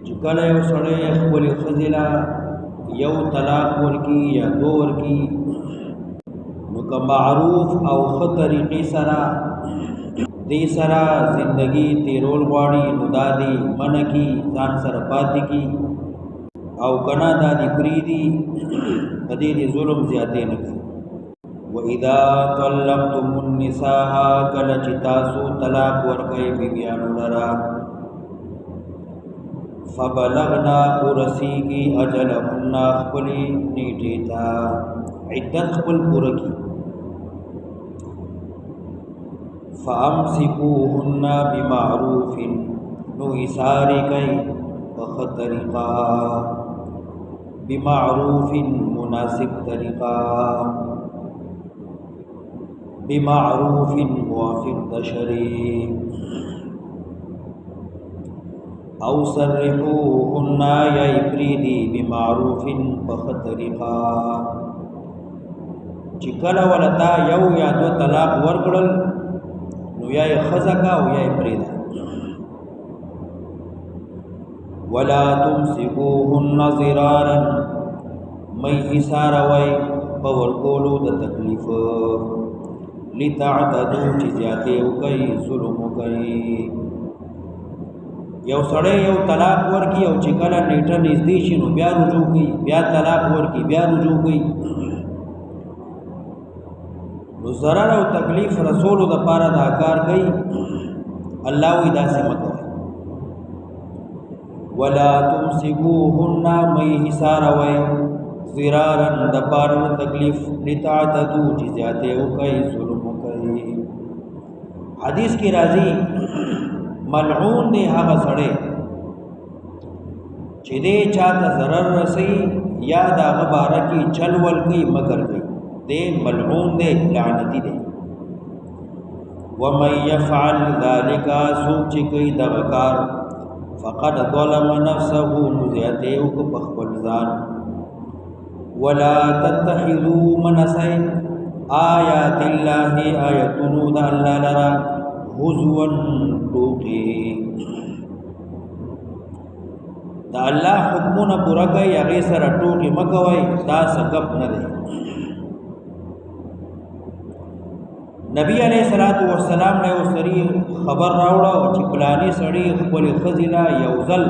چې کله یو سړی خپلې ښځې له یو طلاق ورکي یا دو ورکي نو که معروف او ښه طریقې سره دې سره زندگی تیرول غواړي نو دا دې منع کي ځان سره پاتې کي او کنا دا دې پرېږدي په دې دې ظلم زیاتې نه کوي. وَإِذَا طَلَّقْتُمُ النِّسَاءَ کله چې تاسو طلاق ورکوئ بیبیانو لره فبلغنا ورسیږي اجلهن خپلې نیټې ته عدت خپل پوره کړي فامسكوهن بمعروف نو ایثار کوي په ښه طریقه بمعروف مناسب طریقه بمعروف موافق د شریع او سرحوهن یا افریدی بمعروف په ښه طریقه چې کله ولتا یو یا دو طلاق ورکړل نو یا ښځه کا او یا پرېږده. ولا تمسكوهن ضرارا مې ایثاروئ په ورکولو د تکلیف لتعتدوا چې زیاتې وکړئ ظلم وکړئ. یو سړی یو طلاق ورکي او چې کله نیټه نږدې شي نو بیا رجوع کوي بیا طلاق ورکي بیا رجوع کوي نو ضرر او تکلیف رسولو د پاره دا کار کوي. الله وی داسې مه کوئ. ولا تمسكوهن مې حصاروئ ضرارا د پاره تکلیف لتعتدوا چې زیاتې وکړئ ظلم وکړئ. حدیث کې راځي ملعون دی هغه سړی چې دې چاته ضرر رسي یا د هغه باره کې چل ول کوي مکر کوي دې ملعون دی لعنتی دی. ومن يفعل ذلك سوچ چې کوي دغه کار فقد ظلم نفسه نو زیاتې وکړه په خپل ځان. ولا تتخذوا منسئ آیات الله آیتونو د الله لرا هزوا ټوکې د الله حکمونه پوره کوي هغې سره ټوکې مه کوئ دا سګپ نه دی. نبی علیہ الصلوۃ والسلام نے یو سړي خبر راوړه چې فلاني سړي خپلې ښځې له یو ځل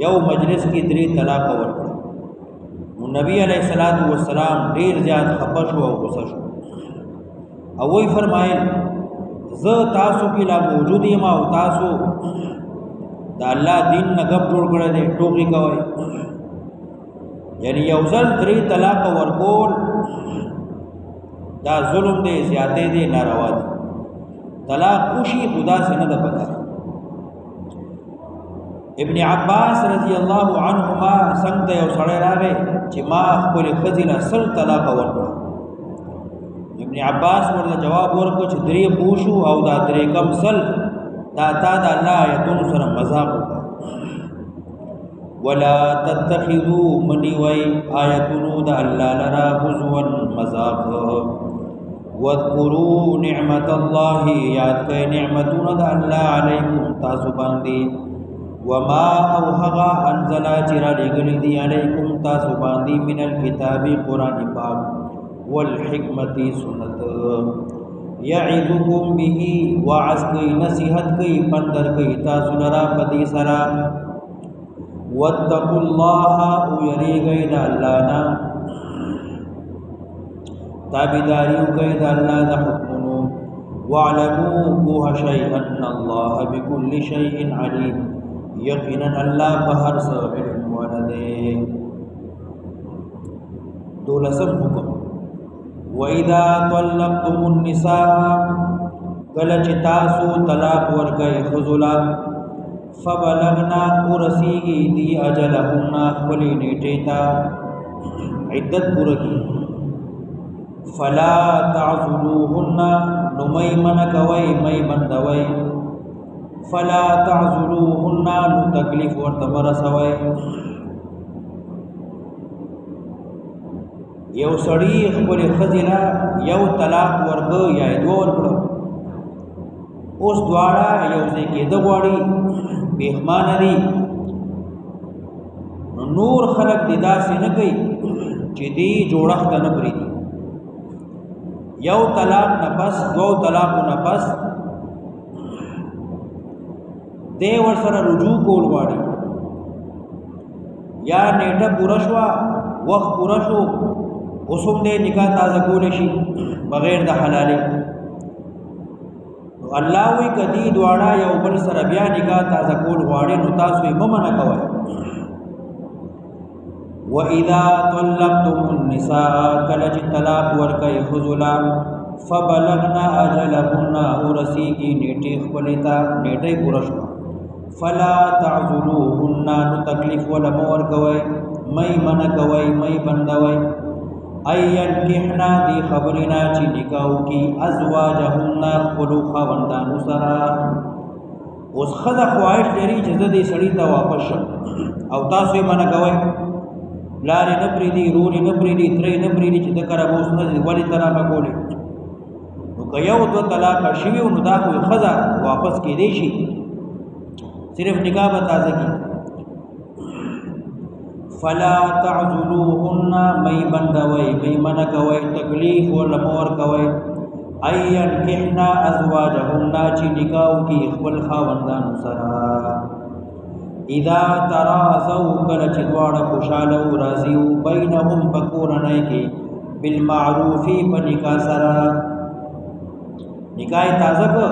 یو مجلس کې 3 طلاق ورکړه. نو نبی علیہ الصلوۃ والسلام ډېر زیات خفه شو او غصه شو او وی فرمایل زه تاسو کې لا موجود یم او تاسو د الله دین نه غب جوړ کړی دی ټوکې کوئ. یعنی یو ځل 3 طلاق ورکول دا ظلم دی زیاتې دی ناروا دی. طلاق وشي خدا سے نه ده پکار. ابن عباس رضی الله عنهما څنګه یو سړی راغی چې ما خپلې ښځې له 100 طلاق ورکړه. ابن عباس ورله جواب ورکړ چې 3 پوښو او دا 3 کم سل دا تا د الله آیتونو سره مذاق وکړه. ولا تتخذوا منیوي آیتونو د الله لرا هزوا مذاق. واذکروا نعمت الله یاد کړئ نعمتونه د الله علیکم تاسو باندې وما او هغه انزل چې را لېږلي دي علیکم تاسو باندې من الکتاب قرآن پاک والحکمت سنت یعظکم به وعظ کوي نصیحت کوي پندر کوي تاسو لرا پدې سره. واتقوا الله او یریږئ د الله نه تابعداري وکړئ د الله د حکمونو. واعلموا پوه شئ ان الله بكل شيء عليم یقینا الله په هر څه علم والا دی. 12 حکم وَإِذَا طَلَّقْتُمُ النِّسَاءَ کله چې تاسو طلاق ورکئ ښځو له فبلغنا ورسیږي دي اجلهن خپلې نیټې ته عدت پوره کړي. فلا تعذلوهن نو مې منع کوئ مې بندوئ. فلا تعذلوهن نو تکلیف ورته مه رسوئ. یو سړی خپلې ښځې له یو طلاق ورکړه یا یې 2 ورکړه اوس دواړه یو ځای کېده غواړي بېخمانه دي نور خلق د داسې نه کوي چې دی جوړښت نه پرېږدي. یو طلاق نه پس دو طلاقو نه پس دی ورسره رجوع کول غواړي، یا نیټه پوره شوه وخت پوره شو اوس هم دی نکاح تازه کولی شي بغیر د حلالۍ. نو الله وایي که دې دواړه یو بل سره بیا نکاح تازه کول غواړي نو تاسو یې مه منع کوئ. وَإِذَا طَلَّقْتُمُ النِّسَاءَ کله چې طلاق ورکوئ ښځو له فَبَلَغْنَ أَجَلَهُنَّ ورسیږي نیټې خپلې ته نیټه یې پوره شوه فَلَا تَعْضُلُوهُنَّ نو تکلیف وله مه ورکوئ مه یې منع کوئ مه یې بندوئ أَن يَنكِحْنَ دې خبرې نه چې نکاح وکړي أَزْوَاجَهُنَّ خپلو خاوندانو سره. اوس ښځه خواهش لري چې زه دې سړي ته واپس شم او تاسو یې منع کوئ، پلار یې نه پرېږدي، رور یې نه پرېږدي، تره یې نه پرېږدي چې ده کره به اوس نه ځي ولې طلاقه کولې. نو که یو دوه طلاقه شوي نو دا خو ښځه واپس کېدی شي، صرف نکاح به تازه کړي. فلا تعذلوهن مې بندوي مې منع کوئ تکلیف ورله مه ورکوئ أن ينكحن أزواجهن چې نکاح وکړي خپل خاوندانو سره. اذا تراضوا کله چې دواړه خوشحاله او راضي وو بینهم په کورنۍ کې بالمعروف په نکاح سره. نکاح یې تازه کړه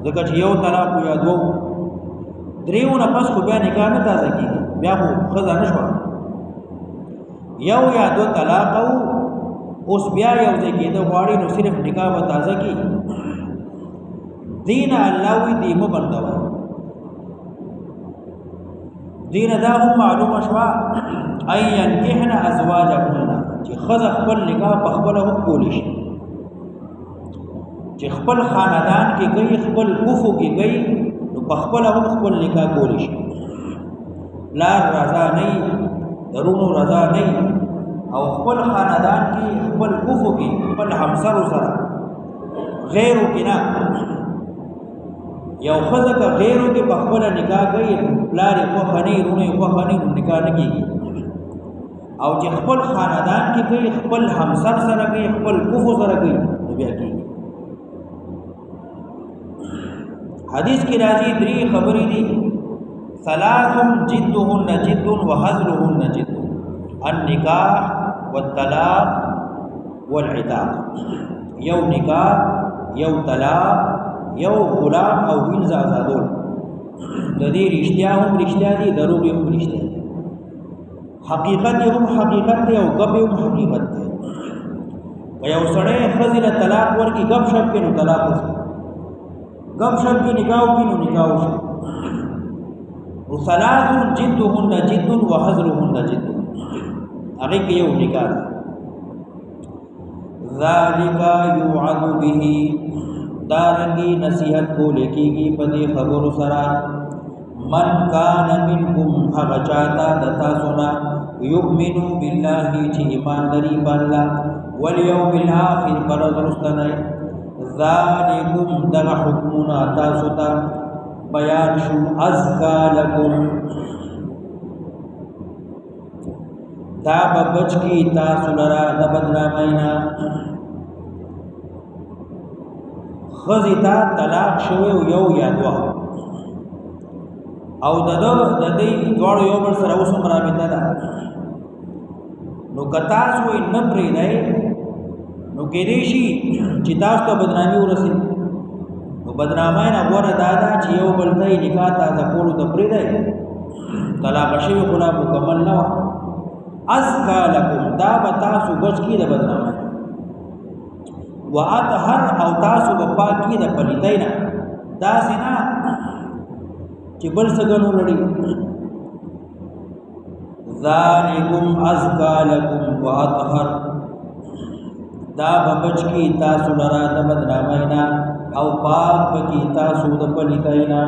ځکه چې یو طلاق یا دوه دریو نه پس خو بیا نکاح نه تازه کېږي، بیا خو ښځه نه شوه. یو یا دو طلاق او اوس بیا یو ځای کېده غواړي نو صرف نکاح به تازه کړي. دین الله وی دی مه بندوئ. دین دا هم معلومه شوه أن ينكحن أزواجهن چې ښځه خپل نکاح په خپله هم کولی شي، چې خپل خاندان کې کوي خپل کفو کې کوي نو په خپله هم خپل نکاح کولی شي. پلار رضا نه درونو رضا نه او خپل خاندان کې خپل کفو کې خپل همسرو سره غیرو کې نه. یو ښځه که غیرو کې په خپله نکاح کوي پلار یې خوښه نه وي رونه یې خوښه نه وي نکاح نه کېږي، او چې خپل خاندان کې کوي خپل همسر سره کوي خپل کفو سره کوي نو بیا کېږي. حدیث کې راځي درې خبرې دي ثلاث جدهن جد وهزلهن جد النکاح والطلاق والعتاق. یو نکاح یو طلاق یو غلام او وینځ آزادول. د دې رښتیا هم رښتیا دي دروغ هم رښتیا دي، حقیقت هم حقیقت دی او ګپ هم حقیقت دی. که یو سړی ښځې له طلاق ورکړي ګپ شپ کې نو طلاق وشي، ګپ شپ کې نکاح وکړي نو نکاح وشي. نو ثلاث جدهن جد وهزلهن جد هغې کې یو نکاح دی. ذلک یوعظ به دارنګي نصیحت کولې کېږي په دې خبرو سره من کان منکم هغه چاته د تاسو نه یؤمنو بالله چې ایمان لري په الله والیوم الآخر په ورځ وروستنۍ. ذلکم دغه حکمونه تاسو ته بیان شو ازکا لکم دا به بچ کی تاسو لرا د بدنامۍ نه. ښځې ته طلاق شوی یو یا دوه او د دې دواړو یو بل سره اوس هم رابطه ده نو که تاسو یې نه پرېږدئ نو کېدی شي چې تاسو ته بدنامي ورسېږي. نو بدنامۍ نه غوره دا ده چې یو بل ته یې نکاح تازه کولو ته پرېږدئ. طلاق شوې خو لا مکمل نه وه. ازکا لکم دا به تاسو بچ کړي د بدنامۍ واطهر او تاسو به پاک کړي د پلیتۍ نه. داسې نه چې بل څه ګنو لړي. ذالکم ازکا لکم واطهر دا به بچ کړي تاسو لرا د بدنامۍ نه او پاک به کړي تاسو د پلیتۍ نه.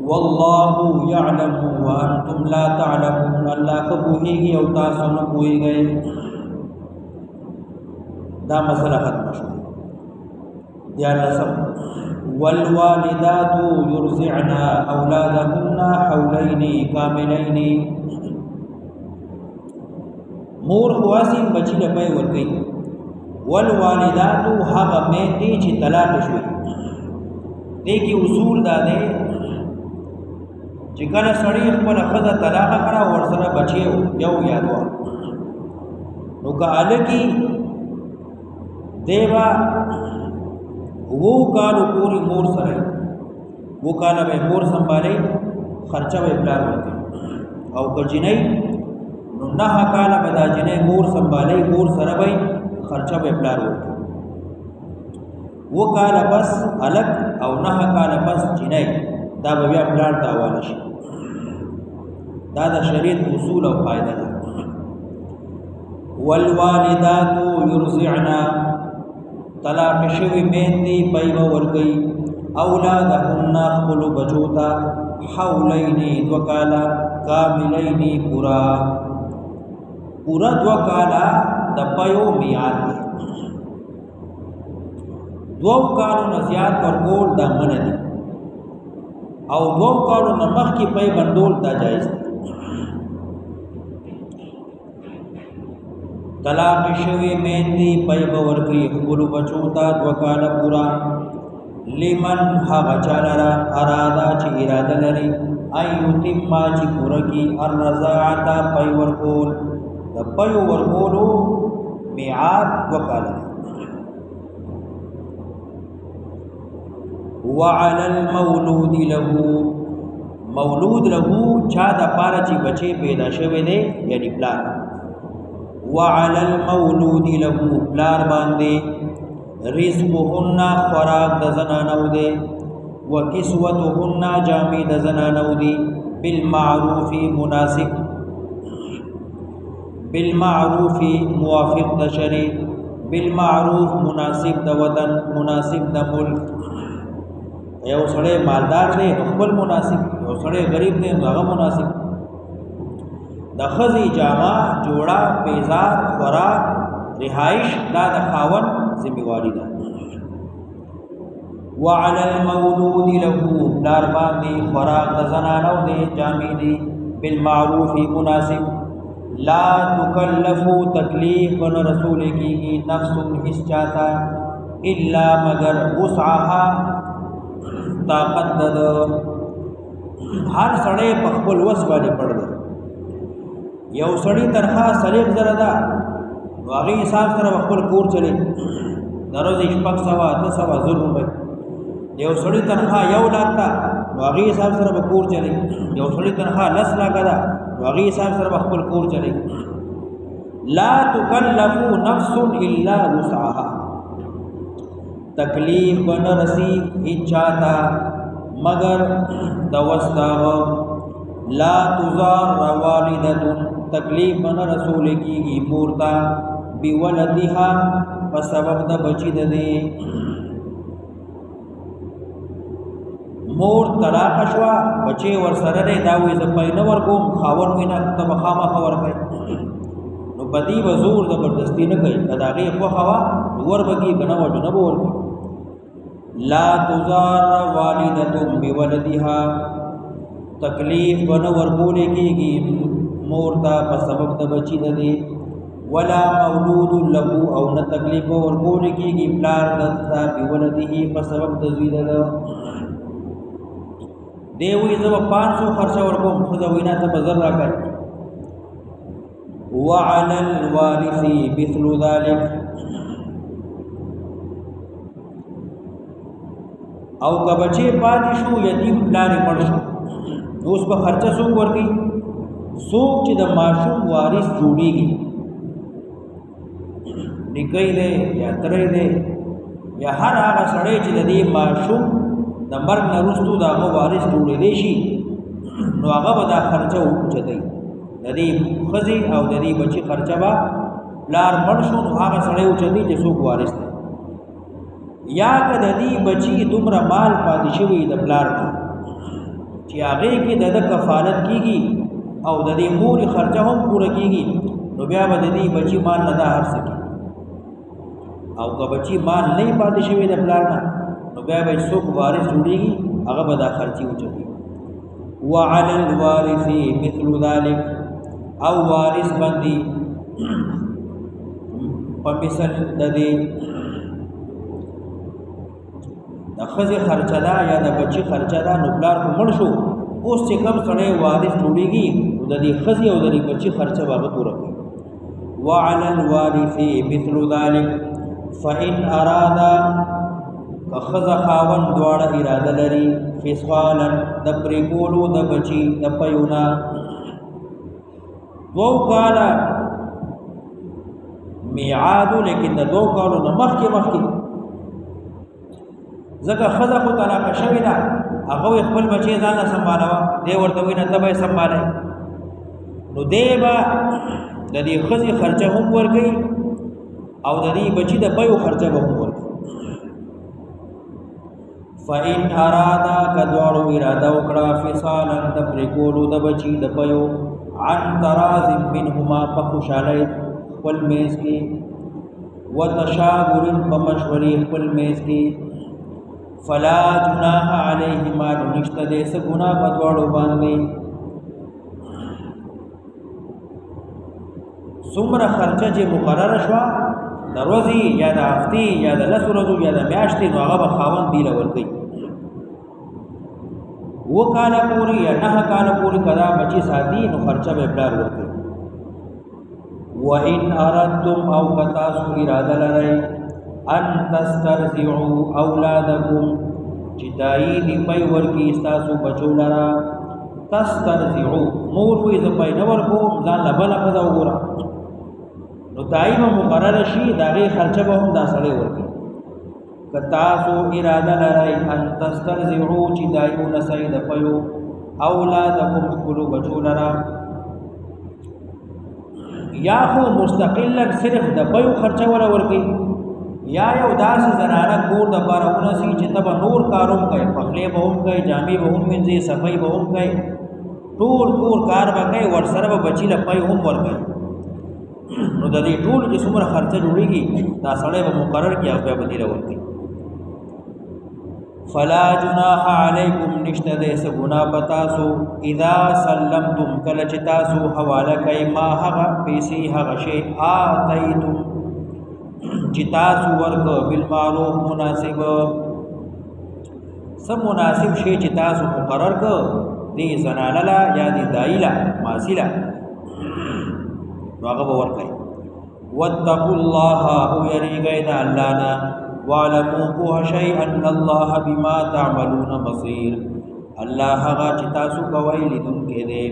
والله يعلم وانتم لا تعلمون الله خو پوهیږي او تاسو نه پوهیږئ. دا مسله ختم شوه. دیارلسم والوالدات يرضعن اولادهن حولين كاملين مور خواسي بچی له پي ورکي والوالدات هغه میندې چې طلاق شوي دې کې اصول دا دی چې کله سړی خپل ښځه طلاق کړه ورسره بچي یو یا دوه نو که الګي دیوا وو کالو پوری مور سره وو کاله به مور سنبالي خرچه به پلان ورکړي او که جنۍ نو نه کاله به دا جنۍ مور سنبالي مور سره به خرچه به پلان ورکړي وو کاله بس الګ او نه کاله بس جنۍ دا به بیا پلان ته حواله شي دا د شریعت اصول او قاعده ده والوالدات يرضعن طلاق شوی میندې پایو ورګي اولادهن خپل بچوتا حولین دوکالا کاملین پورا دوکالا د پایو میاد دی دو کالو نزیات ورکول دا من دی او 2 کالو نمخ کی پای بندول دا جائز دی طلاق شوی میندی پای باور کوي خپل بچو ته 2 کال پورا لمن هغه چالرا اراده چې اراده لري ايو تیما چې پورا کی الرضاعت پای ورکول د پای ورکولو میعاد 2 کال وعلى المولود له مولود له چا د پاره چې بچي پیدا شوی دی یعنی پلان وعلى المولود له پلار باندې رزقهن خوراک د زنانو دی وکسوتهن جامې د زنانو دی بالمعروف مناسب بالمعروف موافق د شریع بالمعروف مناسب د وطن مناسب د ملک یو سړی مالدار دی خپل مناسب یو سړی غریب دی هغه مناسب د خزي جامه جوړه بیزار خوراک رهائش دا د خاون ذمہواری ده وعلى المولود له دار باندې خوراک د زنانو دی جامې دی بالمعروف مناسب لا تکلف تکلیف بن رسول کی نفس هیڅ چاته الا مگر وسعها طاقت د هر سړی په خپل وس باندې پړ دی یو سړی تنخواه 30,000 ده نو هغه حساب سره خپل کور چلی دروازه شپږ سوه 800 روپۍ یو سړی تنخواه 1 لک ده نو هغه حساب سره کور چلی یو سړی تنخواه 10 لک ده نو هغه حساب سره خپل کور چلی لا تکلف نفس الا وسعها تکلیف بن رسی اچاتا مگر دوستاو لا تزار والدتن تکلیف بن رسول کی مورتا بولدها فسبب د بچی د دې مور طلاق شوا بچي ور سره نه دا وې ز پاینه ور کوم خاور وینا ته مخامه خبر کوي نو بدی وزور زبردستی نه کوي کداغه خو خوا ور بگی کنه و جنب ور لا تزار والدتم بولدها تکلیف بن ور بولے کیږي مورتا په سبب د بچی د دې ولا مولود له او نه تکلیف ور بولے کیږي پلار د بولده په سبب د زوی د دیوی زو 500 خرچه ورکوم خو وینا ته بزر راکړ وعلى الوارث مثل ذلك او کبچه پاتې شو یتیم پلان مړ شو اوس په خرچه سو ورکی څوک چې د ماشوم وارث جوړیږي نکای دی یا ترې دی یا هر هغه سړی چې د دې ماشوم د مرګ نه وروسته د هغه وارث جوړېدلی شي نو هغه به دا خرچه وچتوي د دې ښځې او د دې بچي خرچه به پلار مړ شو نو هغه سړی وچتوي چې څوک وارث دی یا که د دې بچي دومره مال پاتې شوي د پلار نه چې هغې کې د کفالت کېږي او د دې مورې خرچه هم پوره کېږي نو بیا به د دې بچي مال نه دا هر څه کېږي او که بچي مال نه پاتې شوي د پلار نه نو بیا به څوک وارث جوړېږي هغه به دا خرچي وچوي وعلى الوارث مثل ذلك او وارث باندې په مثل د دې د ښځې خرچه ده یا د بچي خرچه ده، نو پلار خو مړ شو، اوس چې کوم سړی وارث جوړېږي نو د دې ښځې او د دې بچي خرچه به هغه پوره کوي. وعلى الوارث مثل ذلك فإن أرادا که ښځه خاوند دواړه اراده لري فصالا د پرېکولو د بچي د پیونه 2 کاله میعادو، لیکن د 2 کالو نه مخکې ځکه ښځه خو طلاقه شوې ده، هغه خپل بچی ځان سنبالوه، دی ورته وایي نه ته به یې سنبالئ، نو دی به د دې ښځې خرچه هم ورکوي او د دې بچي د پیو خرچه به هم ورکوي. فإن ارادا که دواړو اراده وکړه فصالا د پرېکولو د بچي د پیو عن تراض منهما په خوشحالۍ خپل میز کې وتشاور په مشورې خپل میز کې فلا جناح علیهما نو نشته دې څه ګناه په دواړو باندې. څومره خرچه چې مقرره شوه د ورځې یا د هفتې یا د 10 ورځو یا د میاشتې، نو هغه به خاوند دی له ورکوي. 2 کاله پورې یا 9 کاله پورې که دا بچي ساتي نو خرچه به پلار ورکوي. وإن أردتم او که تاسو اراده لرئ ان تسترضعوا اولادکم چې دایي دی پی ورکي ستاسو بچو لرا، تسترضعوا مور وی زه پی نه ورکوم ځان له بله ښځه وګوره، نو دایي به مقرره شي د هغې خرچه به هم دا سړی ورکوي. که تاسو اراده لرئ ان تسترضعوا چې دایي ونسئ د پیو اولادکم خپلو بچو لرا، یا خو مستقلا صرف د پیو خرچه ولا ورکوي، یا یو داسې زنانه کور د پاره ونسي چې ته به نور کار هم کوي، پخلی به هم کوي، جامې به هم مینځي، صفایي به هم کوي، ټول کور کار به کوي، ورسره به بچي له پی هم ورکوي. نو د دې ټولو چې څومره خرچه جوړېږي دا سړی به مقرر کړي او بیا به دې له ورکوي. فلا جناح علیکم نشته دې څه ګناه په تاسو اذا سلمتم کله چې تاسو حواله کوئ ما هغه پیسې هغه شی آتیتم چې تاسو ورکو بالمعروف مناسب، سم مناسب شی چې تاسو مقرر کو دی زنانه لا یا دی دایله ماسیله نو هغه به ورکوي. واتقوا الله او یریږئ د الله نه، واعلموا پوه شئ ان الله بما تعملون بصیر، الله هغه چې تاسو کوئ لیدونکی دی.